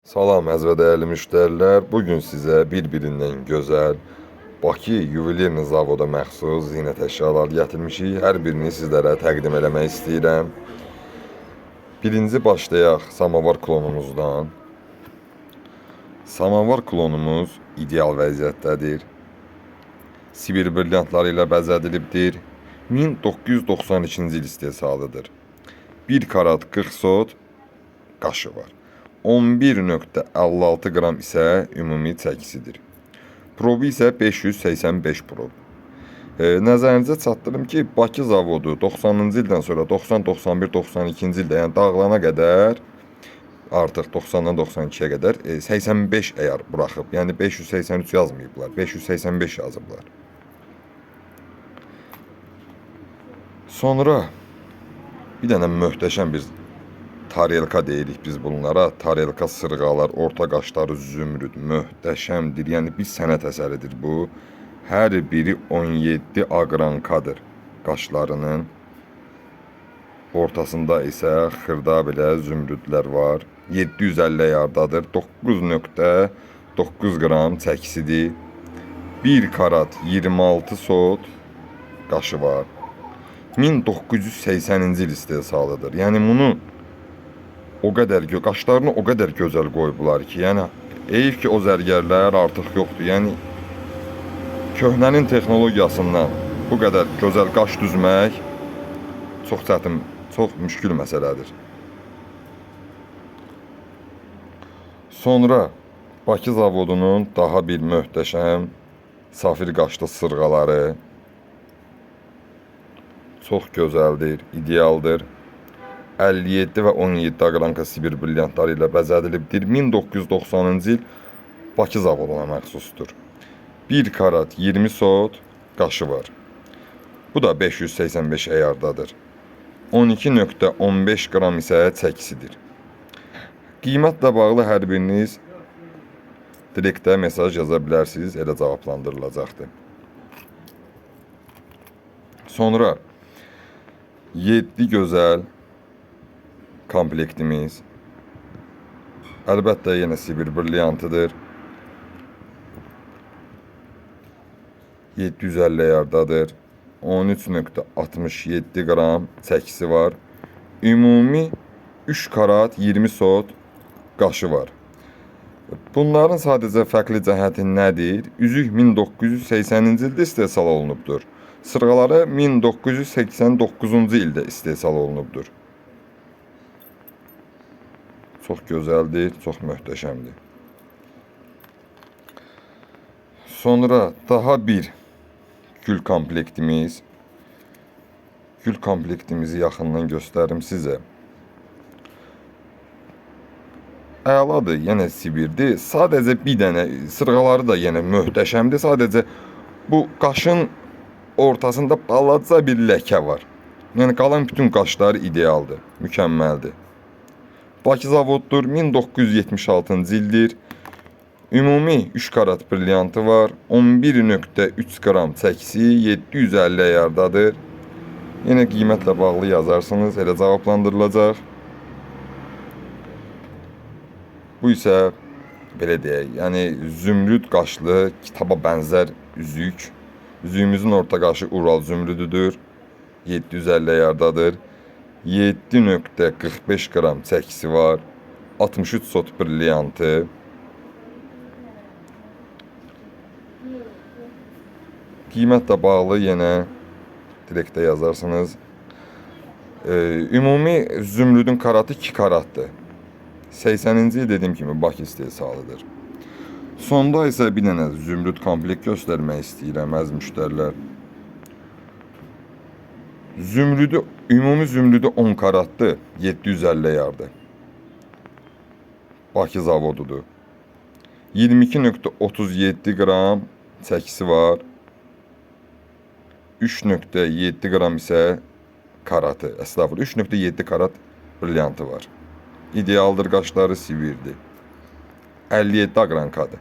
Salam əziz və dəyərli müştərilər. Bugün sizə bir-birindən gözəl Bakı Yuvelirni Zavoda məxsus zinət əşyaları gətirmişik. Hər birini sizlərə təqdim eləmək istəyirəm. Birinci başlayaq samovar klonumuzdan. Samovar klonumuz ideal vəziyyətdədir. Sibir brilyantları ilə bəzədilibdir. 1992-ci il istehsalıdır. 1 karat 40 sot qaşı var. 11,56 qram isə ümumi çəkisidir. Probu isə 585 prob. Nəzərinizə çatdırım ki, Bakı zavodu 90-cı ildən sonra 90, 91, 92-ci ildə, yəni dağılana qədər, artıq 90-dan 92-yə qədər 85 əyar buraxıb. Yəni 583 yazmayıblar, 585 yazıblar. Sonra bir dənə möhtəşəm bir tarelka deyirik biz bunlara. Tarelka sırğalar, orta qaşları zümrüd, möhtəşəmdir. Yəni bir sənət əsəridir bu. Hər biri 17 aqrankadır qaşlarının. Ortasında isə xırda belə zümrüdlər var. 750 yardadır. 9,9 qram çəkisidir. 1 karat 26 sot qaşı var. 1980-ci il istehsalıdır. Yəni bunu o qədər qaşlarını o qədər gözəl qoyublar ki, yəni heyf ki o zərgərlər artıq yoxdur. Yəni köhnənin texnologiyasından bu qədər gözəl qaş düzmək çox çətin, çox müşkül məsələdir. Sonra Bakı zavodunun daha bir möhtəşəm safir qaşlı sırğaları çox gözəldir, idealdır. 57 və 17 aqranka sibir brilyantları ilə bəzədilibdir. 1990-cı il Bakı zavoduna məxsusdur. 1 karat 20 sot qaşı var. Bu da 585 əyardadır. 12,15 qram isə çəkisidir. Qiymətlə bağlı hər biriniz direktə mesaj yaza bilərsiniz, elə cavablandırılacaqdır. Sonra 7 gözəl komplektimiz. Əlbəttə yenə sibir brilyantıdır. 750 yardadır. 13,67 qram çəkisi var. Ümumi 3 karat 20 sot qaşı var. Bunların sadəcə fərqli cəhəti nədir? Üzük 1980-ci ildə istehsal olunubdur. Sırğaları 1989-cu ildə istehsal olunubdur. Çox gözəldir, çox möhtəşəmdir. Sonra daha bir gül komplektimiz. Gül komplektimizi yaxından göstərim sizə. Əladır, yenə sibirdir. Sadəcə bir dənə sırğaları da yenə möhtəşəmdir. Sadəcə bu qaşın ortasında balaca bir ləkə var. Yəni qalan bütün qaşları idealdır, mükəmməldir. Bakı zavoddur, 1976-cı ildir. Ümumi 3 karat brilyantı var. 11,3 qram çəkisi, 750 yardadır. Yenə qiymətlə bağlı yazarsınız, elə cavablandırılacaq. Bu isə belə deyək, yəni zümrüd qaşlı, kitaba bənzər üzük. Üzüyümüzün orta qaşı Ural zümrüdüdür. 750 yardadır. 7,45 qram çəkisi var. 63 sot brilyantı. Qiymətlə bağlı yenə direktə yazarsınız. Ümumi zümrüdün karatı 2 karatdır. 80-ci il dediyim kimi Bakı istehsalıdır. Sonda isə bir dənə zümrüd komplekt göstərmək istəyirəm əziz müştərilər. Zümrüdü, ümumi zümrüdü 10 karatdır, 750 yardı. Bakı zavodudur. 22,37 qram çəkisi var. 3,7 qram isə karatı, əslafır, 3,7 karat brilyantı var. İdealdır, qaşları sivirdir. 57 aqrankadır.